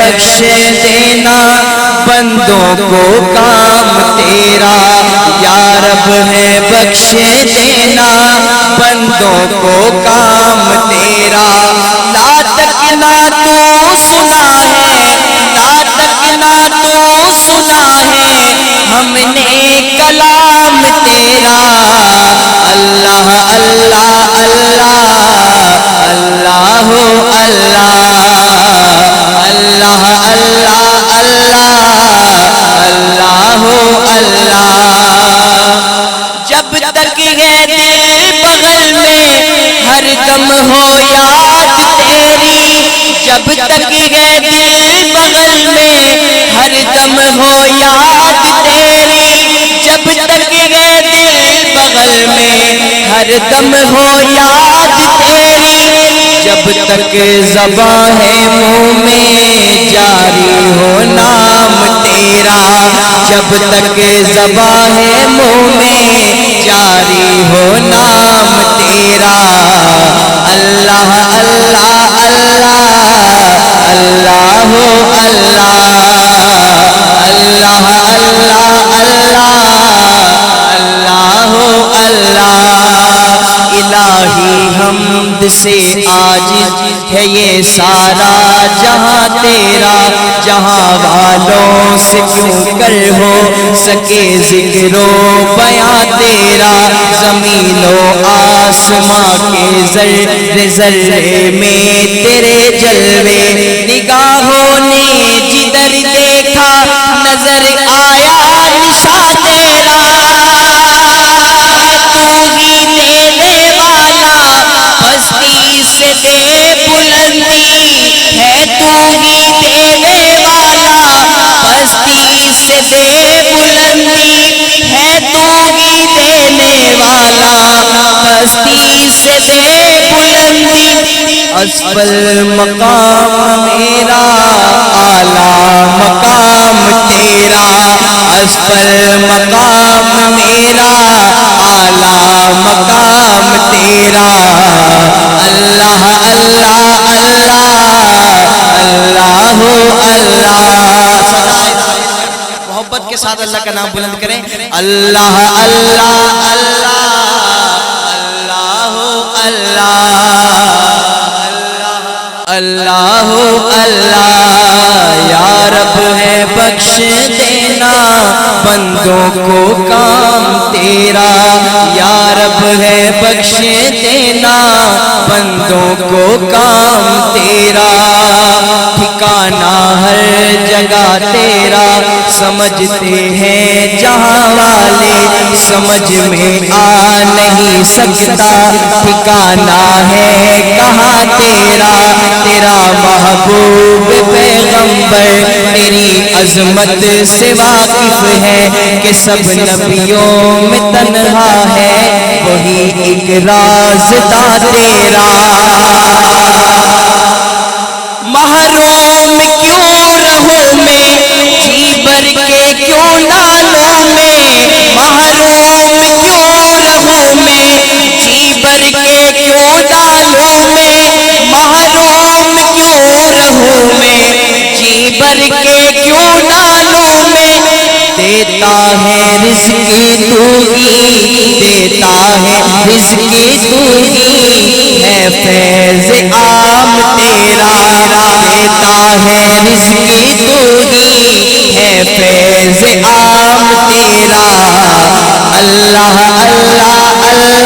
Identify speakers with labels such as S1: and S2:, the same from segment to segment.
S1: بخش دینا بندوں کو کام تیرا، یا رب ہے بخش دینا بندوں کو کام تیرا۔ لا تکنا تو سنا ہے، لا تکنا تو سنا ہے ہم نے کلام تیرا۔ اللہ اللہ اللہ اللہ اللہ اللہ اللہ اللہ اللہ۔ جب تک ہے دل بغل میں ہر دم ہو یاد تیری، جب تک ہے دل بغل میں ہر دم ہو یاد تیری، جب تک ہے دل بغل میں ہر دم ہو یاد تیری، جب تک زباں ہے منہ میں جاری ہو نام تیرا، جب تک زباں ہے منہ میں جاری ہو نام تیرا۔ اللہ اللہ اللہ اللہ اللہ اللہ اللہ اللہ۔ الہی حمد سے عاجز ہے یہ سارا جہاں تیرا، جہاں والوں سے کیوں کر ہو سکے ذکر و بیاں تیرا۔ زمین و آسماں کے ذرے ذرے میں تیرے جلوے، نگاہوں نے جدھر دیکھا نظر آیا نشاں تیرا۔ تو ہی دینے والا پستی سے دے بلندی ہے، تو ہی دینے والا پستی سے دے بلندی ہے، تو ہی دینے والا پستی سے دے بلندی۔ اسفل مقام میرا اعلیٰ مقام تیرا، اسفل مقام میرا اعلیٰ مقام تیرا۔ اللہ اللہ اللہ اللہ۔ محبت کے ساتھ اللہ کا نام بلند کریں، اللہ اللہ اللہ اللہ اللہ اللہ۔ یا رب ہے بخش دینا بندوں کو کام تیرا، یا رب ہے بخش دینا بندوں کو کام تیرا۔ ٹھکانہ ہر جگہ تیرا سمجھتے ہیں جہاں والے، سمجھ میں آ نہیں سکتا ٹھکانہ ہے کہاں تیرا۔ تیرا محبوب پیغمبر تیری عظمت سے واقف ہے کہ سب نبیوں میں تنہا ہے وہی ایک رازداں تیرا۔ محروم کیوں رہوں میں جی بھر کے کیوں نالوں میں، محروم کیوں رہوں میں جی بھر کے کیوں نالوں میں، محروم کیوں رہوں میں جی بھر کے کیوں نالوں میں۔ دیتا ہے رزق تو ہی، دیتا ہے رزق تو ہی ہے فیض عام تیرا، دیتا ہے رزق تو ہی ہے فیض عام تیرا۔ اللہ اللہ اللہ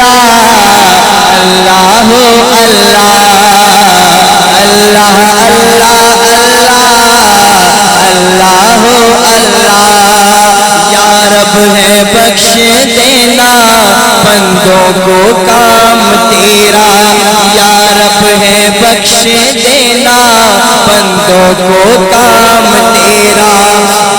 S1: اللہ اللہ اللہ اللہ اللہ۔ یا رب ہے بخش دینا بندوں کو کام تیرا، یا رب ہے بخش دینا بندوں کو کام تیرا۔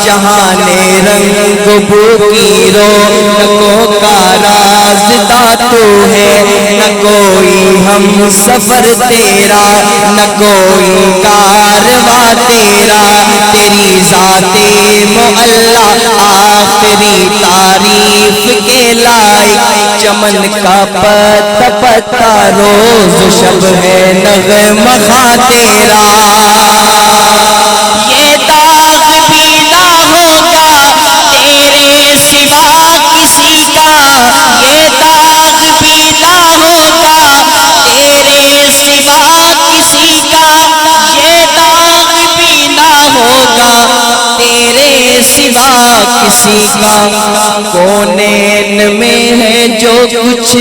S1: جہان رنگ بو کی رونقوں کا رازداں تو ہے، نہ کوئی ہم سفر تیرا نہ کوئی کارواں تیرا۔ تیری ذات معلا آخری تعریف کے لائق، چمن کا پتا پتا روز شب ہے نغمہ تیرا۔ سوا کسی کا کونین میں ہے جو کچھ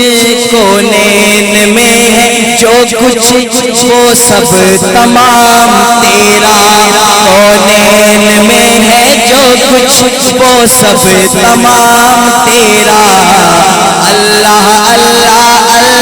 S1: کونین میں ہے جو کچھ وہ سب تمام تیرا کونین میں ہے جو کچھ وہ سب تمام تیرا اللہ اللہ اللہ